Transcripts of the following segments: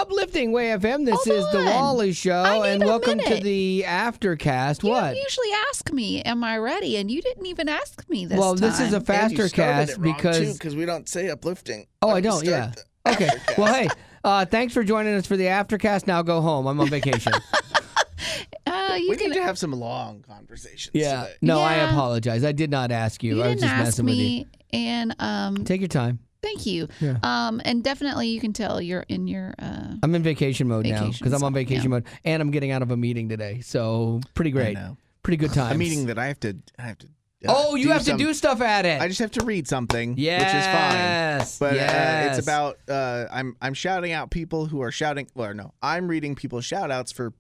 uplifting Way FM. This Hold is the on. Wally Show, I need and a welcome to minute. the Aftercast. You What? usually ask me, "Am I ready?" And you didn't even ask me this Well, time. this is a Fastercast because we don't say uplifting. Oh, I don't. Yeah. Okay. Well, hey, thanks for joining us for the Aftercast. Now go home. I'm on vacation. We need to have some long conversations. Yeah. Today. No, I Yeah. apologize. I did not ask you. You I was didn't just ask messing with you. me, and Take your time. thank you. Yeah. And definitely you can tell you're in your. I'm in vacation mode now Vacation, because I'm on so, vacation yeah. mode, and I'm getting out of a meeting today. So pretty great. I know. Pretty good times. A meeting that I have to. Oh, you have to do stuff at it. I just have to read something, Yes. which is fine. But yes. it's about I'm shouting out people who are shouting. Well, no, I'm reading people's shout outs for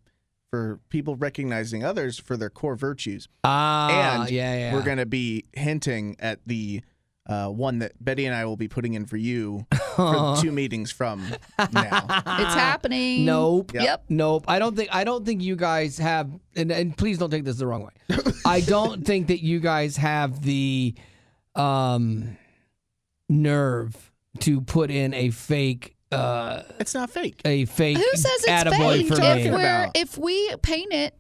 people recognizing others for their core virtues. And yeah. we're going to be hinting at the one that Betty and I will be putting in for you for 2 meetings from now. It's happening. Nope. Yep. Nope. I don't think you guys have, and please don't take this the wrong way. I don't think that you guys have the nerve to put in a fake. It's not fake. A fake. Who says it's attaboy fake? for talking me. about? If we paint it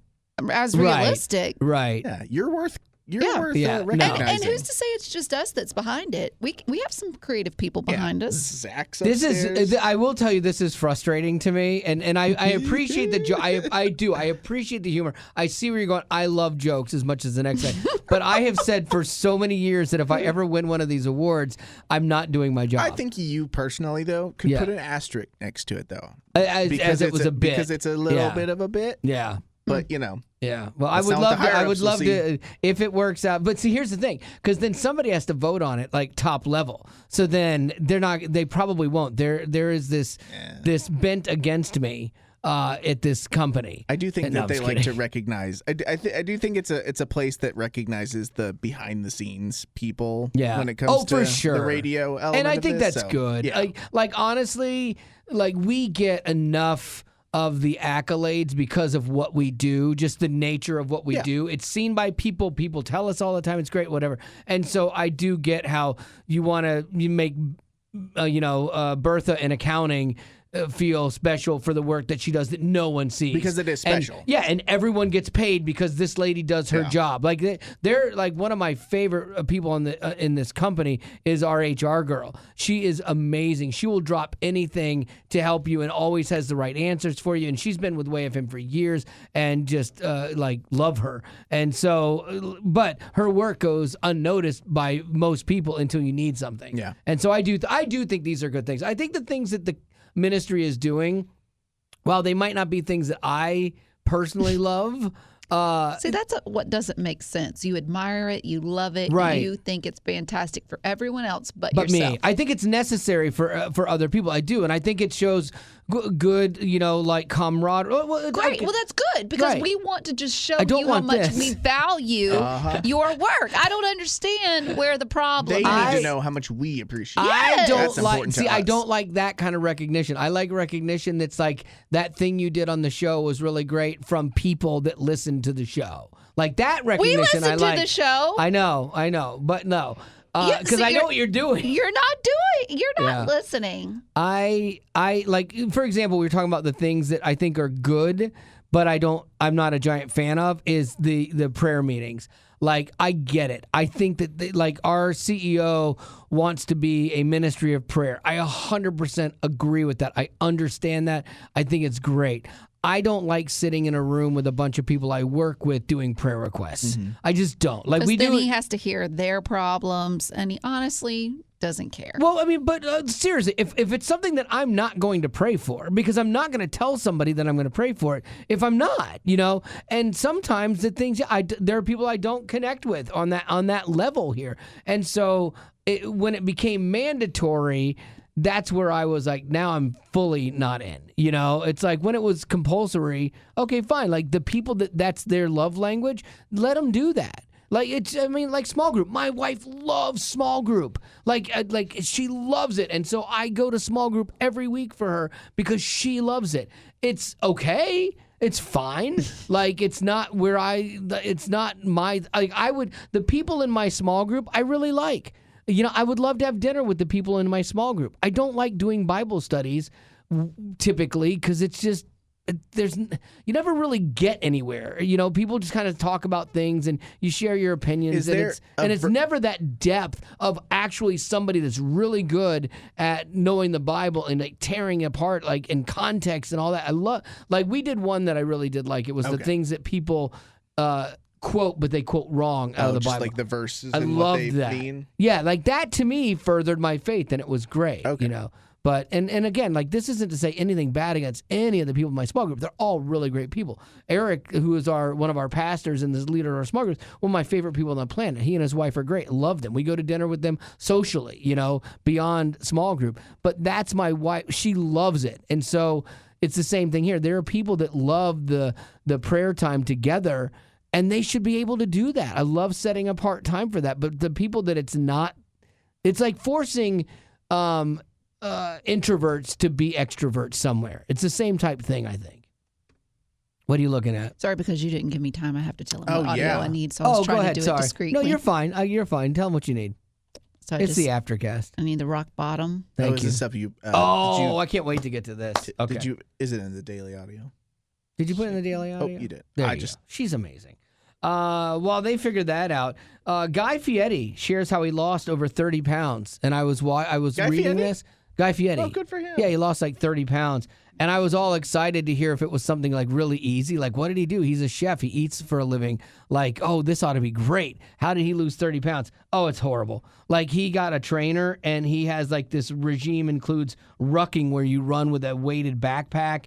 as Right. realistic, Right. Yeah, you're worth. You're Yeah. worth Yeah, no. recognizing. and who's to say it's just us that's behind it? We have some creative people behind us. Zach's This upstairs. is. I will tell you, this is frustrating to me, and I appreciate the I do. I appreciate the humor. I see where you're going. I love jokes as much as the next guy, but I have said for so many years that if I ever win one of these awards, I'm not doing my job. I think you personally, though, could Yeah. put an asterisk next to it, though. as it was a bit. Because it's a little Yeah. bit of a bit. Yeah. But, you know. Yeah. Well, I That's would not what love the to. I would higher-ups will love to if it works out. But see, here's the thing, because then somebody has to vote on it, like top level. So then they're not. They probably won't. There is this bent against me at this company. I do think No, that I'm they just like kidding. to recognize. I do think it's a place that recognizes the behind the scenes people. Yeah. When it comes Oh, to for sure. the radio element. And I of think this, that's so, good. Yeah. Like honestly, like we get enough of the accolades because of what we do, just the nature of what we Yeah. do. It's seen by people. People tell us all the time it's great, whatever. And so I do get how you make, Bertha in accounting feel special for the work that she does that no one sees. Because it is special. And everyone gets paid because this lady does her Yeah. job. Like they're like one of my favorite people in this company is our HR girl. She is amazing. She will drop anything to help you and always has the right answers for you. And she's been with Way FM for years and just love her. And so, but her work goes unnoticed by most people until you need something. Yeah. And so I do think these are good things. I think the things that the ministry is doing, while they might not be things that I personally love, See, that's what doesn't make sense. You admire it, you love it, Right. you think it's fantastic for everyone else but me. yourself. I think it's necessary for other people. I do, and I think it shows good, like camaraderie. Great. Well, that's good because Right. we want to just show I don't you how want much this. we value your work. I don't understand where the problem They is. need to know how much we appreciate. I Yes. don't That's like. important to See, I us. don't like that kind of recognition. I like recognition that's like that thing you did on the show was really great from people that listened to the show. Like that We recognition. listen I like. to the show. I know, but no, Yeah, because see, I know what you're doing. You're not listening. I like, for example, we were talking about the things that I think are good, but I'm not a giant fan of is the prayer meetings. Like, I get it. I think that like our CEO wants to be a ministry of prayer. I 100% agree with that. I understand that. I think it's great. I don't like sitting in a room with a bunch of people I work with doing prayer requests. I just don't. Like, Because we then do. he has to hear their problems, and he honestly doesn't care. Well, I mean, but seriously, if it's something that I'm not going to pray for, because I'm not going to tell somebody that I'm going to pray for it if I'm not, and sometimes the things there are people I don't connect with on that level here, and so when it became mandatory, that's where I was like, now I'm fully not in. It's like when it was compulsory, okay, fine. Like the people that's their love language, let them do that. Like like small group. My wife loves small group. Like she loves it, and so I go to small group every week for her because she loves it. It's okay. It's fine. Like it's not it's not my. Like the people in my small group I really like. I would love to have dinner with the people in my small group. I don't like doing Bible studies typically, because it's just you never really get anywhere. People just kind of talk about things and you share your opinions, and it's never that depth of actually somebody that's really good at knowing the Bible and like tearing it apart, like in context and all that. I love, like, we did one that I really did like. It was the things that people quote, but they quote wrong out of the just Bible. Like the verses I and love what they that. mean. Yeah, like that to me furthered my faith, and it was great. Okay. But and again, like, this isn't to say anything bad against any of the people in my small group. They're all really great people. Eric, who is one of our pastors and the leader of our small group, one of my favorite people on the planet. He and his wife are great. Love them. We go to dinner with them socially, beyond small group. But that's my wife. She loves it. And so it's the same thing here. There are people that love the prayer time together, and they should be able to do that. I love setting apart time for that. But the people that it's like forcing introverts to be extroverts somewhere. It's the same type thing, I think. What are you looking at? Sorry, because you didn't give me time. I have to tell him what audio yeah. I need, so I was trying to do it discreetly. No, you're fine. You're fine. Tell them what you need. So It's the Aftercast. I need the rock bottom. Thank you. Is this stuff you? I can't wait to get to this. Okay. Did you? Is it in the daily audio? Did you put it in the daily audio? Oh, you did. There you go. She's amazing. While they figured that out, Guy Fieri shares how he lost over 30 pounds, and I was Guy reading Fieri? this. Guy Fieri. Oh, good for him. Yeah, he lost like 30 pounds. And I was all excited to hear if it was something like really easy. Like, what did he do? He's a chef. He eats for a living. Like, oh, this ought to be great. How did he lose 30 pounds? Oh, it's horrible. Like, he got a trainer, and he has like this regime includes rucking, where you run with a weighted backpack,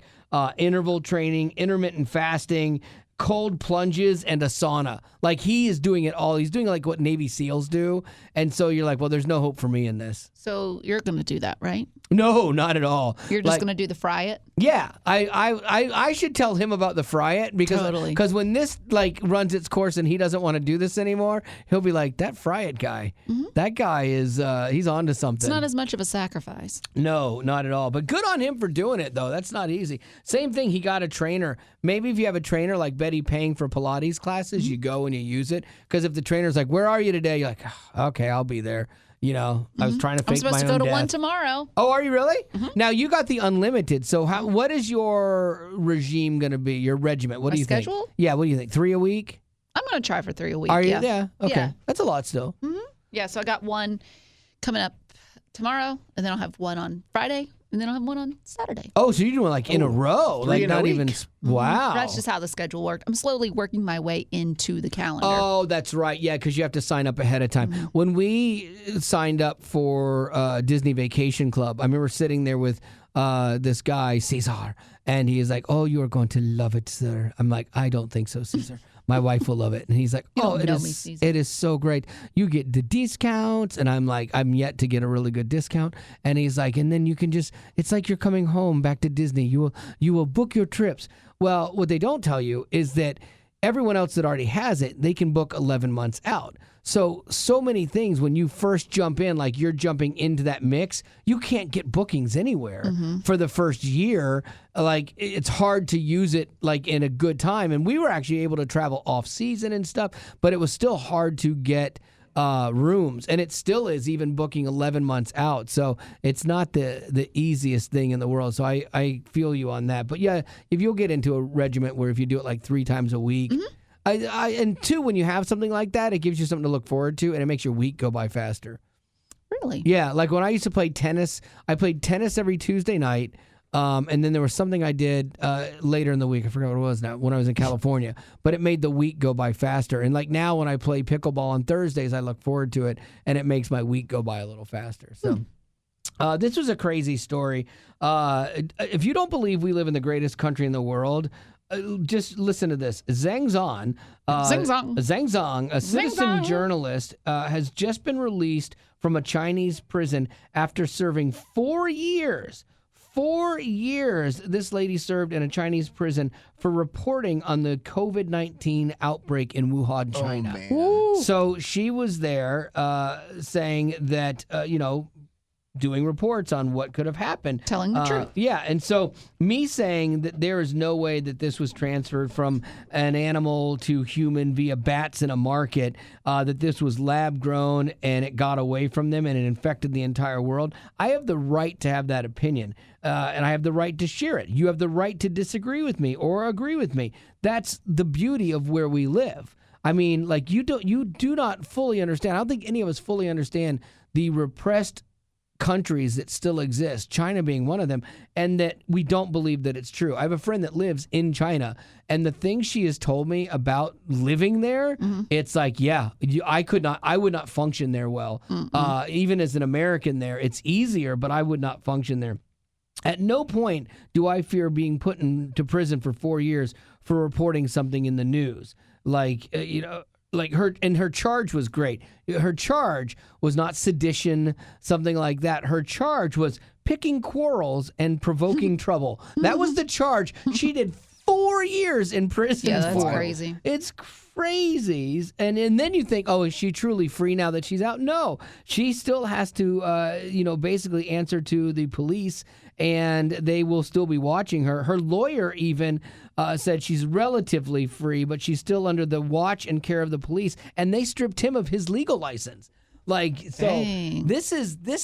interval training, intermittent fasting, cold plunges, and a sauna. Like, he is doing it all. He's doing like what Navy SEALs do. And so you're like, well, there's no hope for me in this. So you're going to do that, right? No, not at all. You're just going to do the fry it? Yeah, I should tell him about the fry it, because when this like runs its course and he doesn't want to do this anymore, he'll be like, that fry it guy. That guy is he's on to something. It's not as much of a sacrifice. No, not at all. But good on him for doing it, though. That's not easy. Same thing, he got a trainer. Maybe if you have a trainer like Betty paying for Pilates classes, you go and you use it. Because if the trainer's like, where are you today? You're like, oh, okay, I'll be there. I was trying to fake my own death. I'm supposed to go to one tomorrow. Oh, are you really? Now, you got the unlimited. So what is your regime going to be, your regiment? What do you schedule? think? Yeah, what do you think? 3 a week? I'm going to try for 3 a week. Are you? Yeah. Okay. Yeah. That's a lot still. Yeah, so I got one coming up tomorrow, and then I'll have one on Friday, and then I'll have one on Saturday. Oh, so you're doing like in a row. Three Like in a not week. even, wow. That's just how the schedule worked. I'm slowly working my way into the calendar. Oh, that's right. Yeah, because you have to sign up ahead of time. When we signed up for Disney Vacation Club, I remember sitting there with this guy, Cesar, and he is like, oh, you are going to love it, sir. I'm like, I don't think so, Cesar. My wife will love it. And he's like, oh, it is so great. You get the discounts. And I'm like, I'm yet to get a really good discount. And he's like, and then you can just, it's like you're coming home back to Disney. You will book your trips. Well, what they don't tell you is that everyone else that already has it, they can book 11 months out. So many things when you first jump in, like you're jumping into that mix, you can't get bookings anywhere for the first year. Like, it's hard to use it like in a good time. And we were actually able to travel off season and stuff, but it was still hard to get rooms, and it still is, even booking 11 months out. So it's not the easiest thing in the world. So I feel you on that. But yeah, if you'll get into a regiment where if you do it like 3 times a week, and 2, when you have something like that, it gives you something to look forward to, and it makes your week go by faster. Really? Yeah, like when I used to play tennis, I played tennis every Tuesday night. And then there was something I did later in the week. I forgot what it was now, when I was in California. But it made the week go by faster. And like now when I play pickleball on Thursdays, I look forward to it, and it makes my week go by a little faster. So this was a crazy story. If you don't believe we live in the greatest country in the world, just listen to this. Zhang Zong, a citizen journalist, has just been released from a Chinese prison after serving 4 years. 4 years this lady served in a Chinese prison for reporting on the COVID-19 outbreak in Wuhan, China. Oh, man. So she was there saying that, doing reports on what could have happened. Telling the truth. Yeah, and so me saying that there is no way that this was transferred from an animal to human via bats in a market, that this was lab grown and it got away from them and it infected the entire world, I have the right to have that opinion. And I have the right to share it. You have the right to disagree with me or agree with me. That's the beauty of where we live. I mean, like you do not fully understand. I don't think any of us fully understand the repressed countries that still exist, China being one of them, and that we don't believe that it's true. I have a friend that lives in China, and the things she has told me about living there, it's like, yeah, I would not function there well. Even as an American there, it's easier, but I would not function there. At no point do I fear being put into prison for 4 years for reporting something in the news. Like, her charge was great. Her charge was not sedition, something like that. Her charge was picking quarrels and provoking trouble. That was the charge. She did 4 years in prison. Yeah, that's for. crazy. It's crazy. And then you think, oh, is she truly free now that she's out? No, she still has to, basically answer to the police, and they will still be watching her. Her lawyer even said she's relatively free, but she's still under the watch and care of the police, and they stripped him of his legal license. Dang. This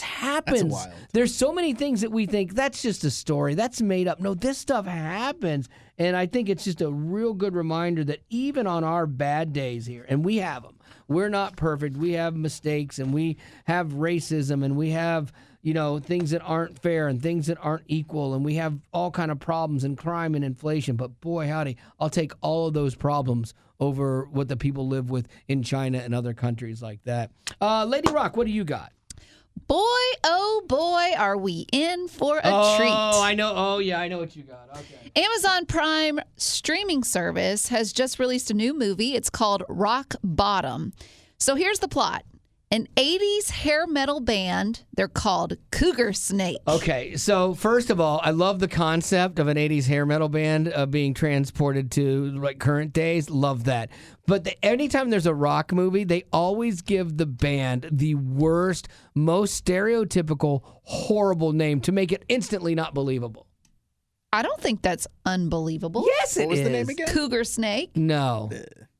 happens. That's wild. There's so many things that we think that's just a story, that's made up. No, this stuff happens, and I think it's just a real good reminder that even on our bad days here, and we have them, we're not perfect. We have mistakes, and we have racism, and we have things that aren't fair and things that aren't equal, and we have all kind of problems and crime and inflation. But boy, howdy, I'll take all of those problems over what the people live with in China and other countries like that. Lady Rock, what do you got? Boy, oh boy, are we in for a treat. Oh, I know. Oh, yeah, I know what you got. Okay. Amazon Prime streaming service has just released a new movie. It's called Rock Bottom. So here's the plot. An 80s hair metal band. They're called Cougar Snake. Okay, so first of all, I love the concept of an 80s hair metal band being transported to current days. Love that. But anytime there's a rock movie, they always give the band the worst, most stereotypical, horrible name to make it instantly not believable. I don't think that's unbelievable. Yes, it is. What was the name again? Cougar Snake. No.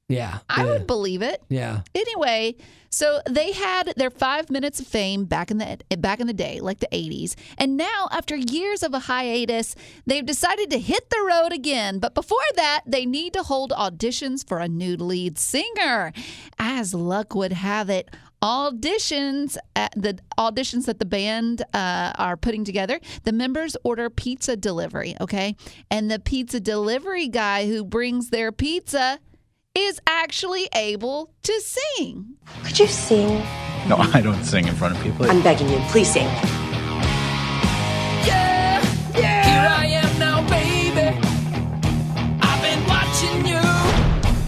Yeah. I would believe it. Yeah. Anyway, so they had their 5 minutes of fame back in the day, like the 80s. And now, after years of a hiatus, they've decided to hit the road again. But before that, they need to hold auditions for a new lead singer. As luck would have it, auditions that the band are putting together, the members order pizza delivery, okay? And the pizza delivery guy who brings their pizza is actually able to sing. Could you sing? No, I don't sing in front of people. I'm begging you, please sing. Yeah, here I am now, baby. I've been watching you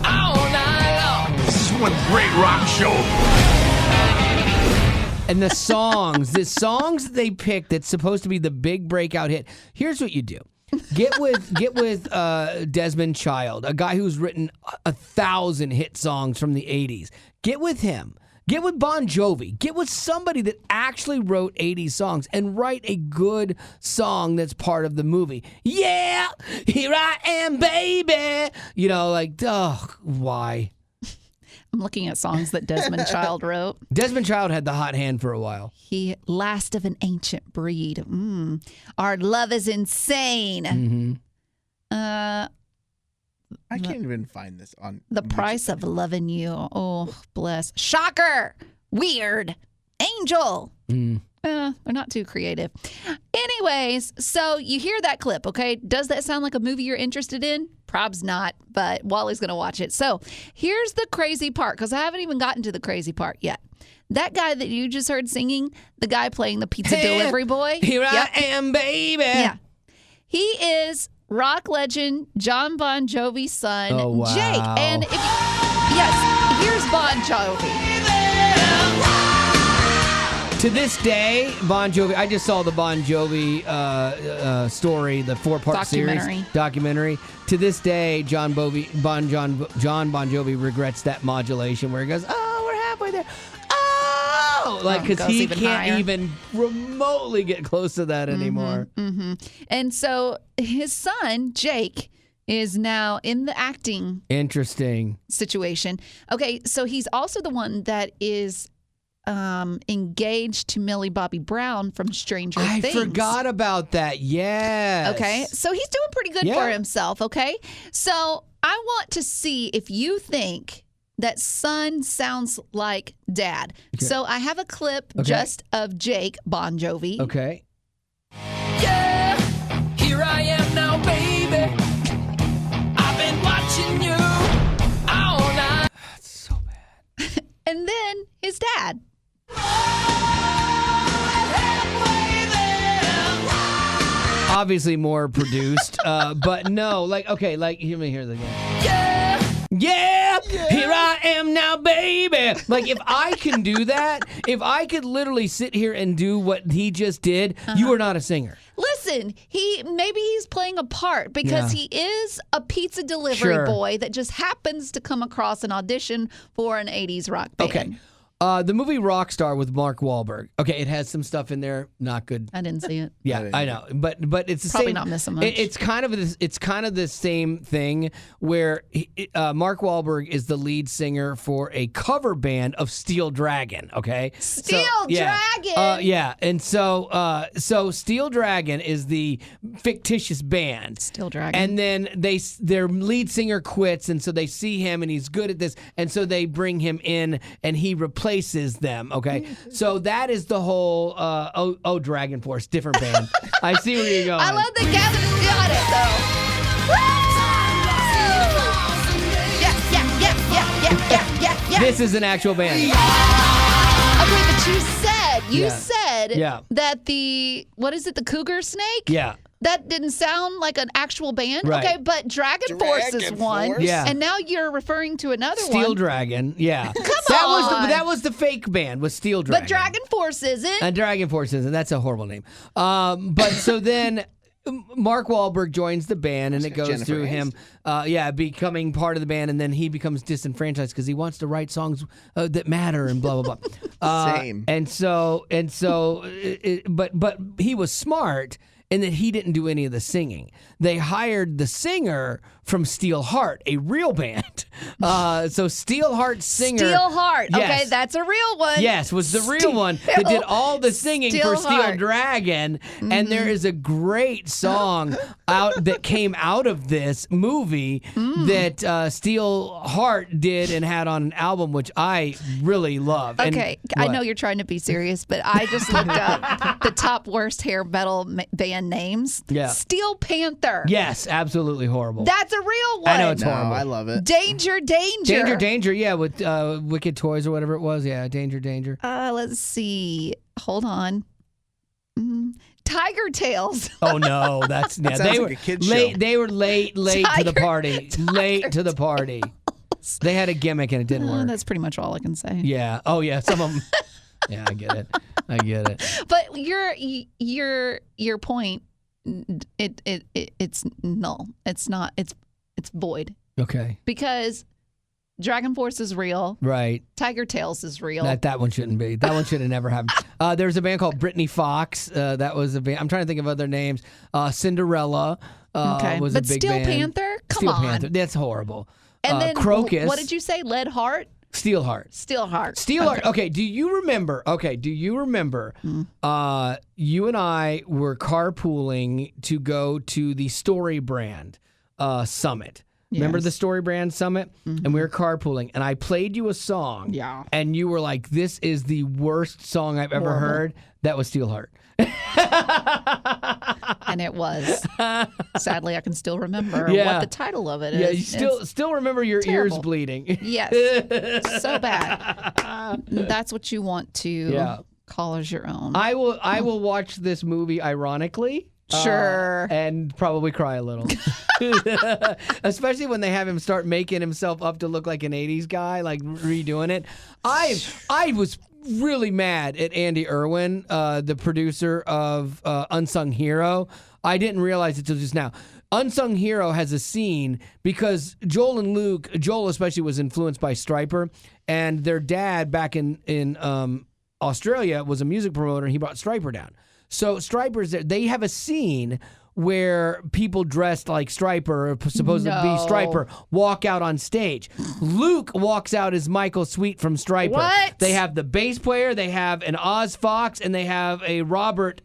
all night long. This is one great rock show. And the songs they pick that's supposed to be the big breakout hit. Here's what you do. Get with Desmond Child, a guy who's written 1,000 hit songs from the 80s. Get with him. Get with Bon Jovi. Get with somebody that actually wrote 80s songs and write a good song that's part of the movie. Yeah, here I am, baby. Why? I'm looking at songs that Desmond Child wrote. Desmond Child had the hot hand for a while. He, last of an ancient breed. Our love is insane. Mm-hmm. I can't even find this on The YouTube. price of loving you. Oh, bless. Shocker. Weird. Angel. They're not too creative. Anyways, so you hear that clip, okay? Does that sound like a movie you're interested in? Prob's not, but Wally's going to watch it. So here's the crazy part, because I haven't even gotten to the crazy part yet. That guy that you just heard singing, the guy playing the pizza delivery boy. Here I am, baby. Yeah. He is rock legend John Bon Jovi's son, Oh, wow. Jake. And yes, here's Bon Jovi. To this day, Bon Jovi, I just saw the Bon Jovi story, the 4-part series documentary. To this day, John Bon Jovi regrets that modulation where he goes, oh, we're halfway there. Oh, like because goes he even can't higher. even remotely get close to that anymore. And so his son, Jake, is now in the acting Interesting. situation. Okay, so he's also the one that is engaged to Millie Bobby Brown from Stranger I Things. forgot about that. Yes. Okay, so he's doing pretty good Yeah. for himself, okay? So I want to see if you think that son sounds like dad. Okay. So I have a clip Okay. just of Jake Bon Jovi. Okay. Yeah, here I am now, baby. I've been watching you all night. That's so bad. And then his dad. Obviously more produced, but no, like, okay, like, let me hear the again. Yeah, Yeah, here I am now, baby. Like, if I can do that, if I could literally sit here and do what he just did, you are not a singer. Listen, maybe he's playing a part because Yeah. he is a pizza delivery Sure. boy that just happens to come across an audition for an 80s rock band. Okay. The movie Rockstar with Mark Wahlberg. Okay, it has some stuff in there, not good. I didn't see it. Yeah, I know, but it's the Probably same. not missing much. It's kind of the same thing where Mark Wahlberg is the lead singer for a cover band of Steel Dragon. Okay, Steel Dragon. Yeah, and so Steel Dragon is the fictitious band. Steel Dragon. And then their lead singer quits, and so they see him, and he's good at this, and so they bring him in, and he replaces them. Okay, so that is the whole Dragon Force, different band. I see where you're going. I love that Gavin's got it, though. Yeah. This is an actual band. Okay, but you Yeah. said Yeah. that the Cougar Snake? Yeah. That didn't sound like an actual band. Right. Okay, but Dragon Force is one. Force? Yeah. And now you're referring to another Steel one. Dragon. Yeah. on. That was the fake band with Steel Dragon. But Dragon Force isn't. And Dragon Force isn't. That's a horrible name. But so then Mark Wahlberg joins the band, and it goes Jennifer through him, becoming part of the band, and then he becomes disenfranchised because he wants to write songs that matter and blah blah blah. Same. But he was smart in that he didn't do any of the singing. They hired the singer from Steel Heart, a real band. So Steel Heart singer. Steel Heart. Yes. Okay, that's a real one. Yes, was the real one that did all the singing for Steel Heart. Dragon. And there is a great song that came out of this movie that Steel Heart did and had on an album, which I really love. And Okay, I what? know you're trying to be serious, but I just looked up the top worst hair metal band names. Yeah. Steel Panther. Yes, absolutely horrible. That's a real one. I know it's No, horrible. I love it. Danger. Danger, yeah, with Wicked Toys or whatever it was. Yeah, Danger. Let's see. Hold on. Tiger Tails. Oh no, that's yeah. sounds They like were a kid's late. show. They were late to the Tiger- party. Late to the party. They had a gimmick and it didn't work. That's pretty much all I can say. Yeah. Oh yeah. Some of them. Yeah, I get it. But your point, it's null. It's not. It's void Okay. because Dragon Force is real. Right. Tiger Tails is real. That one shouldn't be. That one should have never happened. There's a band called Britney Fox. That was a band. I'm trying to think of other names. Cinderella okay, was but a big Steel band. Panther. Come Steel on. Panther. That's horrible. And then Crocus. What did you say? Lead Heart. Steel Heart. Steel Heart. Steel Heart. Okay. Do you remember? You and I were carpooling to go to the Story Brand Summit. Remember Yes. the Story Brand Summit? And we were carpooling, and I played you a song. Yeah. And you were like, "This is the worst song I've ever Horrible. heard." That was Steel Heart. And it was. Sadly, I can still remember Yeah. what the title of it is. Yeah, you still remember your terrible. ears bleeding. Yes. So bad. That's what you want to Yeah. call as your own. I will watch this movie ironically. Sure. And probably cry a little. Especially when they have him start making himself up to look like an 80s guy, like redoing it. I was really mad at Andy Irwin, the producer of Unsung Hero. I didn't realize it till just now. Unsung Hero has a scene because Joel and Luke, Joel especially was influenced by Stryper, and their dad back in Australia was a music promoter, and he brought Stryper down. So Stryper's there. They have a scene where people dressed like Stryper, or supposed to be Stryper, walk out on stage. Luke walks out as Michael Sweet from Stryper. What? They have the bass player, they have an Oz Fox, and they have a Robert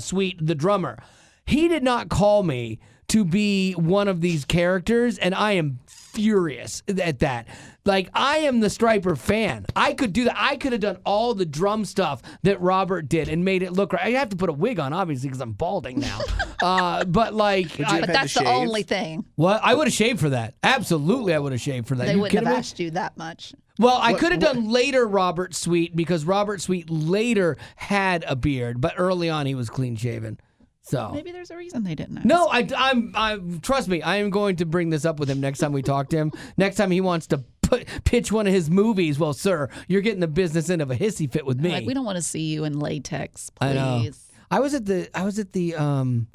Sweet, the drummer. He did not call me to be one of these characters, and I am furious at that. Like, I am the Stryper fan. I could do that. I could have done all the drum stuff that Robert did and made it look right. I have to put a wig on, obviously, because I'm balding now. But like, But that's the only thing. Well, I would have shaved for that. Absolutely, I would have shaved for that. They You wouldn't have kidding me? asked you that much. Well, I could have done later Robert Sweet, because Robert Sweet later had a beard, but early on he was clean shaven. So Maybe there's a reason they didn't ask. no, I'm trust me, I am going to bring this up with him next time we talk to him. Next time he wants to pitch one of his movies. Well, sir, you're getting the business end of a hissy fit with me. Like, we don't want to see you in latex, please. I know. I was at the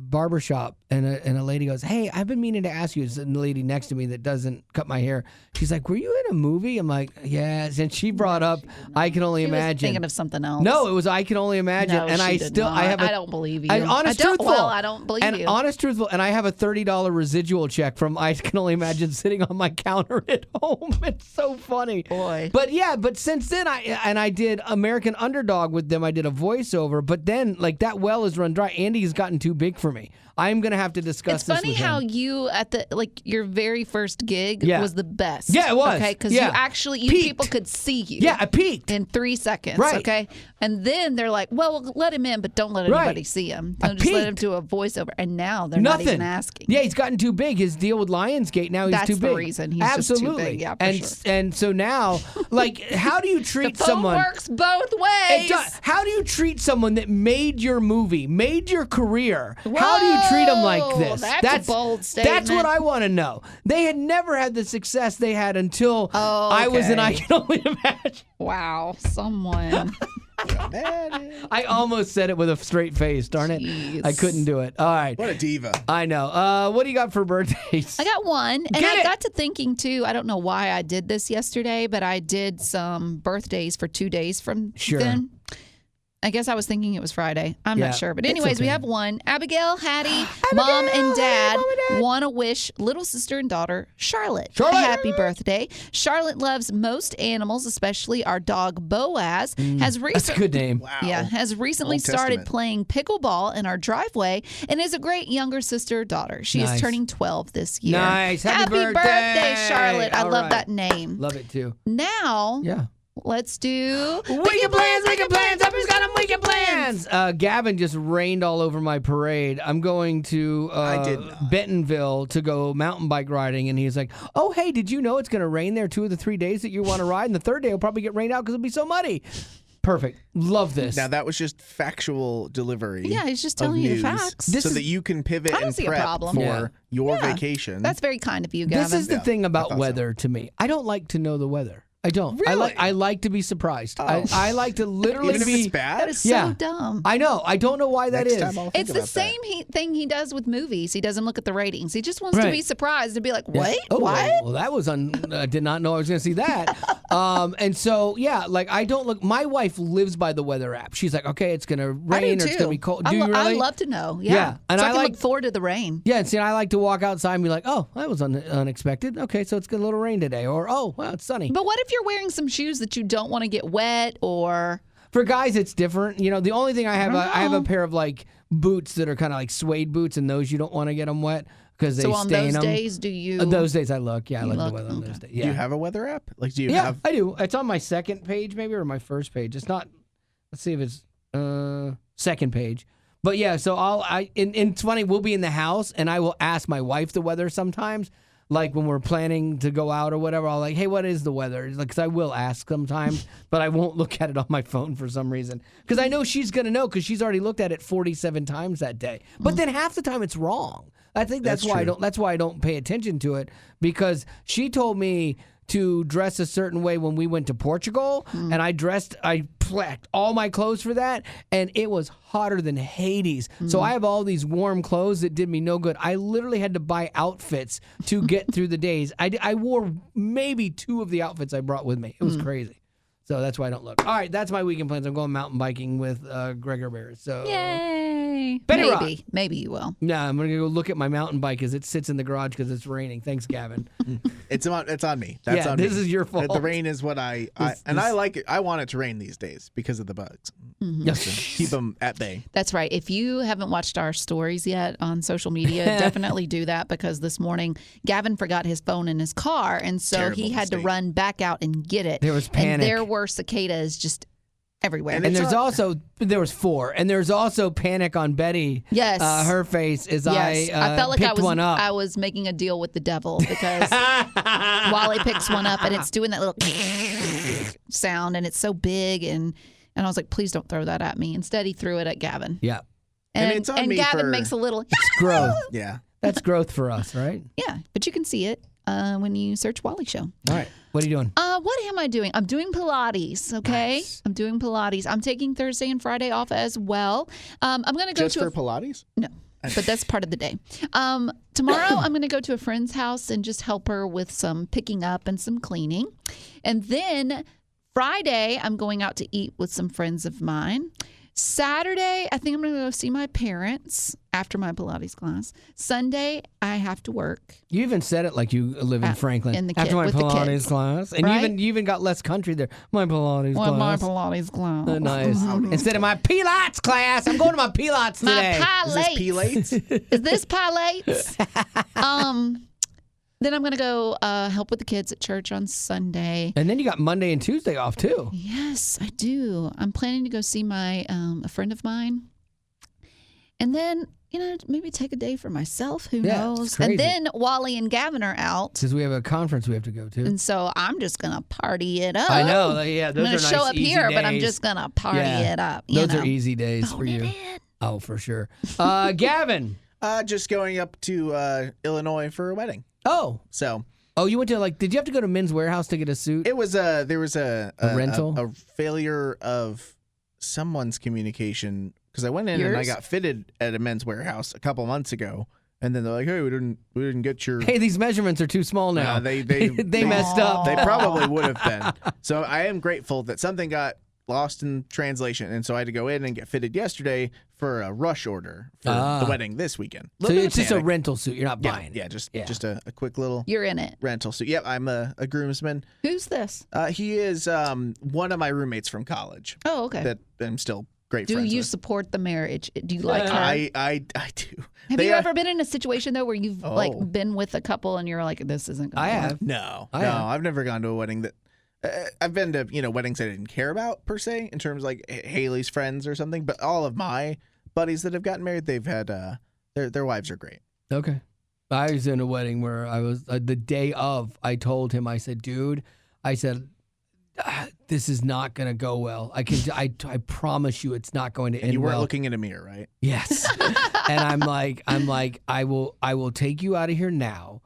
barbershop, and a lady goes, "Hey, I've been meaning to ask you." The lady next to me that doesn't cut my hair. She's like, "Were you in a movie?" I'm like, "Yes." And she brought up "I Can Only She was Imagine." thinking of something else. No, it was "I Can Only Imagine," No, and she I did still not. I have. I don't believe you. Honest, I don't, truthful. Well, I don't believe and you. honest, truthful, and I have a $30 residual check from "I Can Only Imagine" sitting on my counter at home. It's so funny, Boy. But yeah, but since then I did American Underdog with them. I did a voiceover, but then like that well is run dry. Andy's gotten too big for me. I'm gonna have to discuss It's this funny with how him. you at the your very first gig Yeah. was the best. Yeah, it was. Okay, because Yeah. you actually Peaked. people could see you. Yeah, I peaked. in 3 seconds. Right. Okay, and then they're like, "Well, we'll let him in, but don't let Right. anybody see him. I Don't just let him peaked. do a voiceover." And now they're Nothing. not even asking. Yeah, he's gotten too big. His deal with Lionsgate now he's That's too the big. reason. He's just too Absolutely. big. Yeah, for and sure. and so now, like, how do you The treat phone someone? works both It ways. does. How do you treat someone that made your movie, made your career? How do you treat them like Whoa, this? that's a bold That's statement. what I want to know. They had never had the success they had until Oh, I was in okay. I Can Only Imagine. Wow, someone. I almost said it with a straight face, darn it. Jeez. I couldn't do it. All right. What a diva. I know. What do you got for birthdays? I got one, and Get I it. got to thinking too. I don't know why I did this yesterday, but I did some birthdays for 2 days from Sure. then. I guess I was thinking it was Friday. I'm Yeah, not sure. But it's anyways, we okay. have one. Abigail, Hattie, Mom and Dad want to wish little sister and daughter Charlotte a happy birthday. Charlotte loves most animals, especially our dog Boaz. That's a good name. Wow. Yeah, has recently Old started Testament. playing pickleball in our driveway and is a great younger sister-daughter. She Nice. is turning 12 this year. Nice. Happy birthday. Charlotte. I All love right. that name. Love it too. Now, Yeah. let's do Weekend plans, weekend plans. Everybody's got them weekend plans. Gavin just rained all over my parade. I'm going to I did not. Bentonville to go mountain bike riding, and he's like, "Oh, hey, did you know it's going to rain there 2 of the 3 days that you want to ride? And the third day will probably get rained out because it'll be so muddy." Perfect. Love this. Now that was just factual delivery. Yeah, he's just of telling you the news facts. This so is- that you can pivot I don't and see a prep problem. for Yeah. your Yeah. vacation. That's very kind of you, Gavin. This is the Yeah, thing I about thought so. weather to me. I don't like to know the weather. I don't. Really? I like to be surprised. I like to literally Even if be. it's bad. that is so Yeah. dumb. I know. I don't know why that Next is. time I'll think It's the about that. same thing he does with movies. He doesn't look at the ratings. He just wants to Right. be surprised and be like, Yeah. "Wait, Oh, what?" Well, that was I did not know I was going to see that. And so, yeah, like I don't look. My wife lives by the weather app. She's like, okay, it's going to I do rain or too. it's going to be cold. I Do you really? I love to know. Yeah. Yeah, and so I I can like- look forward to the rain. Yeah, and see, I like to walk outside and be like, oh, that was unexpected. Okay, so it's got a little rain today. Or, oh, well, it's sunny. But what if you're wearing some shoes that you don't want to get wet or For guys, it's different. You know, the only thing I have, I have a know. pair of like boots that are kind of like suede boots, and those you don't want to get them wet because they so on stain those them. days do you Those days I look. Yeah, I You look at look? the weather on Okay. those days. Do Yeah. you have a weather app? Like, do you Yeah, have? I do. It's on my second page, maybe, or my first page. It's not. Let's see if it's second page. But yeah, so and it's funny. We'll be in the house, and I will ask my wife the weather sometimes. Like when we're planning to go out or whatever, I'll like, hey, what is the weather? Because I will ask sometimes, but I won't look at it on my phone for some reason. Because I know she's gonna know because she's already looked at it 47 times that day. But then half the time it's wrong. I think that's why I true. don't. That's why I don't pay attention to it because she told me to dress a certain way when we went to Portugal, and I packed all my clothes for that, and it was hotter than Hades. So I have all these warm clothes that did me no good. I literally had to buy outfits to get through the days. I wore maybe 2 of the outfits I brought with me. It was crazy. So that's why I don't look. All right, that's my weekend plans. I'm going mountain biking with Gregor Bear. So Yay. Betty Rock. Maybe you will. No, I'm going to go look at my mountain bike as it sits in the garage because it's raining. Thanks, Gavin. It's on me. That's on me. This is your fault. The rain is what I like it. I want it to rain these days because of the bugs. Yes. Keep them at bay. That's right. If you haven't watched our stories yet on social media, definitely do that because this morning Gavin forgot his phone in his car, and so Terrible he had to mistake. run back out and get it. There was panic. And there were cicadas just everywhere. And there was 4. And there's also panic on Betty. Yes. Her face as Yes, I felt like picked one up. I was making a deal with the devil because Wally picks one up and it's doing that little sound and it's so big and I was like, please don't throw that at me. Instead, he threw it at Gavin. Yeah. And it's on me Gavin for- makes a little It's growth. Yeah. That's growth for us, right? yeah, but you can see it when you search Wally Show. All right. What are you doing? What am I doing? I'm doing Pilates, okay? Nice. I'm doing Pilates. I'm taking Thursday and Friday off as well. I'm going to go Just to for Pilates? No, but that's part of the day. Tomorrow, I'm going to go to a friend's house and just help her with some picking up and some cleaning. And then Friday, I'm going out to eat with some friends of mine. Saturday, I think I'm going to go see my parents after my Pilates class. Sunday, I have to work. You even said it like you live in Franklin. in the after my with the Pilates kids. class. And Right? you even got less country there. My Pilates Well, my class. Pilates class. Nice. Instead of my Pilates class, I'm going to my Pilates today. My Is this Pilates? Is this Pilates? Then I'm going to go help with the kids at church on Sunday. And then you got Monday and Tuesday off too. Yes, I do. I'm planning to go see my a friend of mine. And then, maybe take a day for myself. Who Yeah, knows? it's crazy. And then Wally and Gavin are out. Because we have a conference we have to go to. And so I'm just going to party it up. I know. Yeah, I'm those going are to nice, show up easy here, but I'm days. just going to party Yeah. it up. Those are easy days for you. Oh, for sure. Gavin. Just going up to Illinois for a wedding. Oh, So you went to did you have to go to Men's Warehouse to get a suit? there was a rental? a failure of someone's communication because I went in and I Yours? got fitted at a Men's Warehouse a couple months ago, and then they're like, "Hey, we didn't get your." Hey, these measurements are too small now. They they messed up. They probably would have been. So I am grateful that something got lost in translation, and so I had to go in and get fitted yesterday for a rush order for the wedding this weekend. So it's just a rental suit. You're not buying. Yeah, just a quick little You're in it. rental suit. Yep, I'm a groomsman. Who's this? He is one of my roommates from college Oh, okay. that I'm still great Do friends you with. support the marriage? Do you like her? I do. Have They you are- ever been in a situation though where you've Oh. been with a couple and you're like, this isn't going I to work? have. No, I have. I've never gone to a wedding that. I've been to weddings I didn't care about per se in terms of like Haley's friends or something, but all of my buddies that have gotten married, they've had their wives are great. Okay. I was in a wedding where I was the day of. I told him, I said, dude, this is not going to go well. I promise you, it's not going to And end you weren't well. looking in a mirror, right? Yes. And I'm like, I will take you out of here now.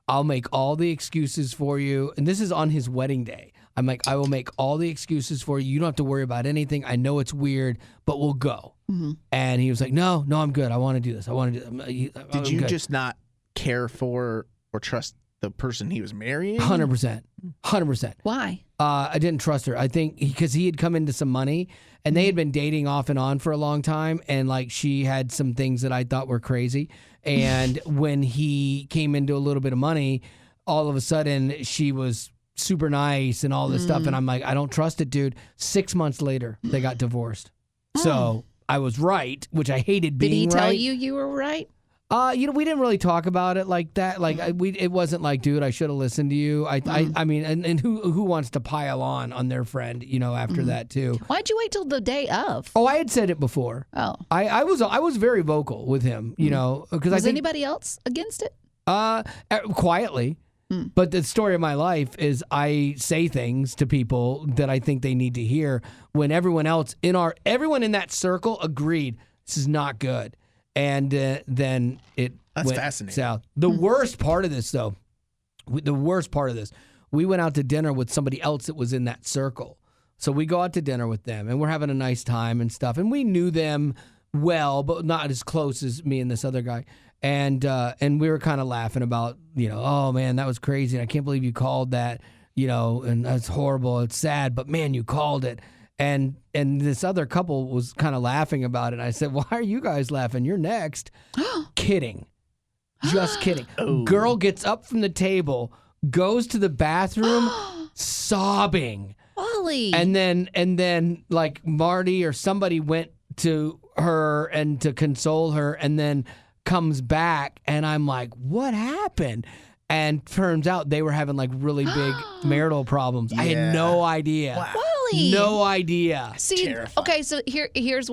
I'll make all the excuses for you. And this is on his wedding day. I'm like, I will make all the excuses for you. You don't have to worry about anything. I know it's weird, but we'll go. Mm-hmm. And he was like, no, I'm good. I want to do this. I want to do this. Did you just not care for or trust the person he was marrying? 100%. Why? I didn't trust her. I think because he had come into some money and they had been dating off and on for a long time. And like she had some things that I thought were crazy. And when he came into a little bit of money, all of a sudden she was super nice and all this stuff. And I'm like, I don't trust it, dude. 6 months later, they got divorced. So I was right, which I hated being Did he tell right. you were right? We didn't really talk about it like that. Like it wasn't like, dude, I should have listened to you. I mean, and who wants to pile on their friend, after that too. Why'd you wait till the day of? Oh, I had said it before. Oh. I was very vocal with him, because I Was think anybody else against it? quietly. But the story of my life is I say things to people that I think they need to hear when everyone else everyone in that circle agreed this is not good. And then it That's went fascinating. south. The worst part of this, though, we went out to dinner with somebody else that was in that circle. So we go out to dinner with them, and we're having a nice time and stuff. And we knew them well, but not as close as me and this other guy. And we were kind of laughing about, oh, man, that was crazy. And I can't believe you called that and that's horrible. It's sad, but man, you called it. And this other couple was kind of laughing about it. I said, why are you guys laughing? You're next. Kidding. Just kidding. Girl gets up from the table, goes to the bathroom, sobbing. Wally. And then like Marty or somebody went to her and to console her, and then comes back, and I'm like, what happened? And turns out they were having like really big marital problems. I had no idea. Wow. Wally. No idea. See, Terrifying. okay, so here's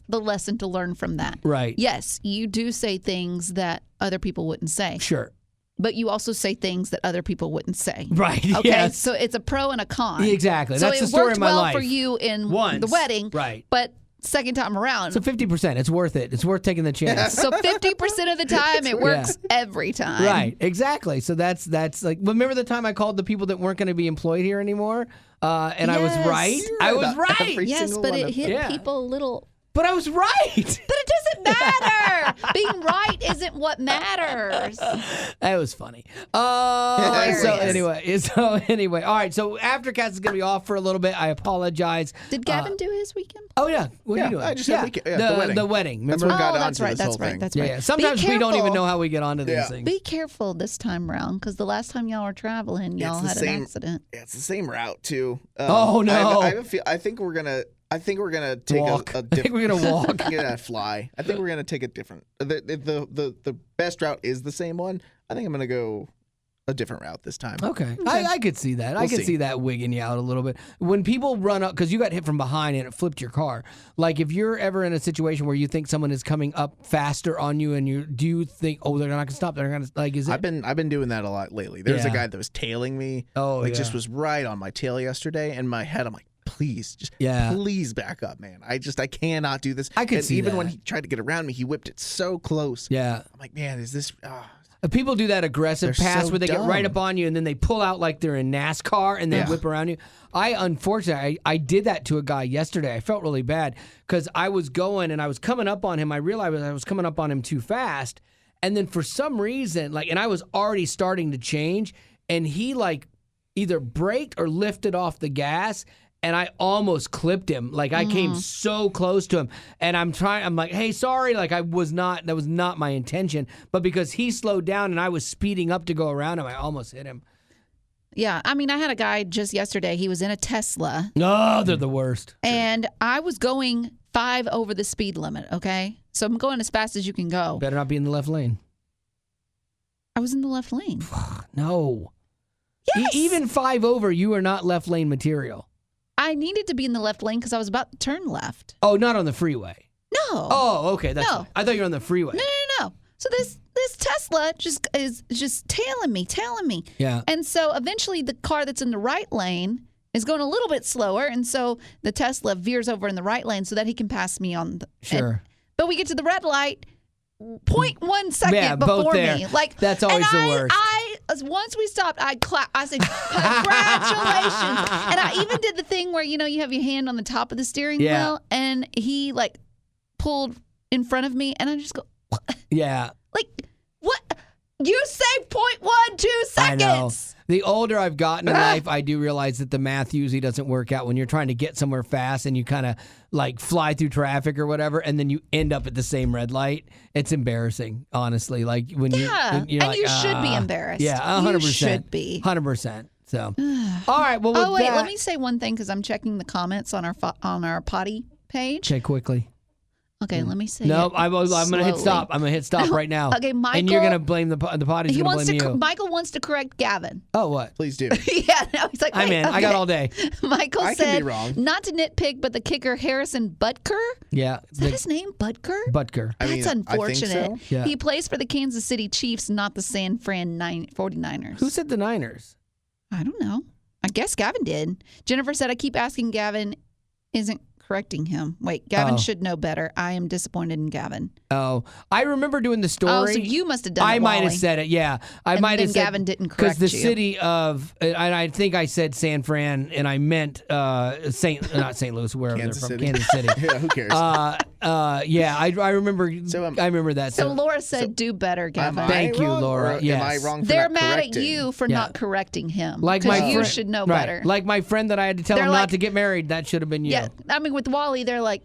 the lesson to learn from that. Right. Yes, you do say things that other people wouldn't say, Sure. but you also say things that other people wouldn't say. Right. Okay, Yes. so it's a pro and a con. Exactly. So That's it the story worked of my well life. for you in Once. the wedding, Right. but second time around. So 50%. It's worth it. It's worth taking the chance. So 50% of the time, it works every time. Right, exactly. So that's like. Remember the time I called the people that weren't going to be employed here anymore, and I was Yes. right. You're I right was about right, every Yes, single but one it of hit Yeah. people a little. but I was right. But it doesn't matter. Being right isn't what matters. That was funny. Hilarious. So anyway, all right. So Aftercast is going to be off for a little bit. I apologize. Did Gavin do his weekend? Oh yeah, what are Yeah, you doing? I just had the wedding. Remember? That's what got that's onto right. this That's whole right. thing. That's yeah, right. yeah. Sometimes we don't even careful. know how we get onto these Yeah. things. Be careful this time around, because the last time y'all were traveling, y'all It's had the an same- accident. Yeah, it's the same route too. Oh, no. I have a feel. I think we're gonna take Walk. a I think different. we're gonna walk. I'm gonna fly. I think we're gonna take a different. The best route is the same one. I think I'm gonna go a different route this time. Okay. I could see that. I We'll could see. see that wigging you out a little bit. When people run up, because you got hit from behind and it flipped your car. Like if you're ever in a situation where you think someone is coming up faster on you, and do you think, oh, they're not gonna stop? They're gonna is it? I've been doing that a lot lately. There's a Yeah. guy that was tailing me. Oh, just yeah. was right on my tail yesterday. In my head, I'm like, please, Yeah. please back up, man. I cannot do this. I could and see even that. when he tried to get around me, he whipped it so close. Yeah. I'm like, man, is this? People do that aggressive They're pass so where they get right dumb. up on you and then they pull out like they're in NASCAR and they Yeah. whip around you. Unfortunately, I did that to a guy yesterday. I felt really bad because I was going and I was coming up on him. I realized I was coming up on him too fast. And then for some reason, and I was already starting to change, and he either braked or lifted off the gas. And I almost clipped him. I came so close to him. And I'm like, hey, sorry. That was not my intention. But because he slowed down and I was speeding up to go around him, I almost hit him. Yeah, I mean, I had a guy just yesterday. He was in a Tesla, No, they're the worst. and I was going 5 over the speed limit, okay? So I'm going as fast as you can go. Better not be in the left lane. I was in the left lane. No. Yes! Even 5 over, you are not left lane material. I needed to be in the left lane because I was about to turn left. Oh, not on the freeway. No. Oh, okay. That's No. fine. I thought you were on the freeway. No. So this Tesla is just tailing me. Yeah. And so eventually the car that's in the right lane is going a little bit slower, and so the Tesla veers over in the right lane so that he can pass me on the Sure. but we get to the red light 0.1 second Yeah, both before there. me. That's always and the worst. Once we stopped, I clapped. I said, congratulations. And I even did the thing where, you have your hand on the top of the steering Yeah. wheel, and he pulled in front of me, and I just go, Yeah. what? You saved 0.12 I know. seconds. The older I've gotten in life, I do realize that the math usually doesn't work out when you're trying to get somewhere fast and you kind of fly through traffic or whatever, and then you end up at the same red light. It's embarrassing, honestly. When Yeah, you're and you should be embarrassed. Yeah, 100%. You should be. 100%. So, all right. Well, with Oh, wait, that, let me say one thing because I'm checking the comments on our potty page. check quickly. Okay, let me say No, it I'm going to hit slowly. stop. I'm going to hit stop right now. Okay, Michael. And you're going to blame the potty's He going to wants blame to. you. Michael wants to correct Gavin. Oh, what? Please do. Yeah, no, he's like, I'm wait, in. I got okay. all day. Michael I can said, be wrong. not to nitpick, but the kicker Harrison Butker. Yeah. Is that his name, Butker? Butker. I That's mean, I think unfortunate. so. Yeah. He plays for the Kansas City Chiefs, not the San Fran 49ers. Who said the Niners? I don't know. I guess Gavin did. Jennifer said, I keep asking Gavin, isn't correcting him. Wait, Gavin should know better. I am disappointed in Gavin. Oh, I remember doing the story. Oh, so you must have done it, I might have Wally. said it, yeah. I And might then have said Gavin didn't correct because the you. city of, and I think I said San Fran, and I meant not St. Louis, wherever Kansas they're from, City. Kansas City. Yeah, who cares? Yeah, I remember. So, I remember that. So Laura said, do better, Gavin. Am I Thank you, wrong, Laura. or Yes. Am I wrong for They're not mad correcting? at you for Yeah. not correcting him. like 'Cause my you friend, should know right. better. Like my friend that I had to tell They're him like- not to get married. That should have been you. Yeah, I mean, with Wally, they're like,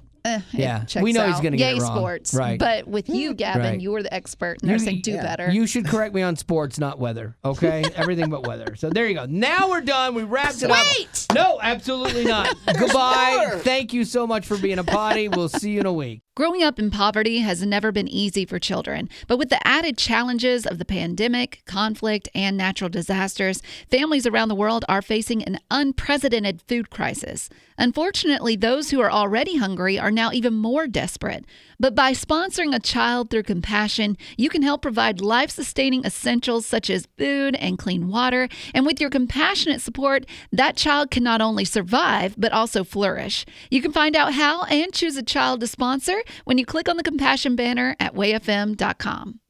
Yeah. it checks We know he's out. gonna get Yay, it wrong. sports. Right. But with you, Gavin, Right. you were the expert, and they're saying, do better. You should correct me on sports, not weather. Okay, everything but weather. So there you go. Now we're done. We wrapped it up. Wait! No, absolutely not. Goodbye. more. Thank you so much for being a potty. We'll see you in a week. Growing up in poverty has never been easy for children, but with the added challenges of the pandemic, conflict, and natural disasters, families around the world are facing an unprecedented food crisis. Unfortunately, those who are already hungry are now even more desperate. But by sponsoring a child through compassion, you can help provide life-sustaining essentials such as food and clean water. And with your compassionate support, that child can not only survive, but also flourish. You can find out how and choose a child to sponsor when you click on the compassion banner at wayfm.com.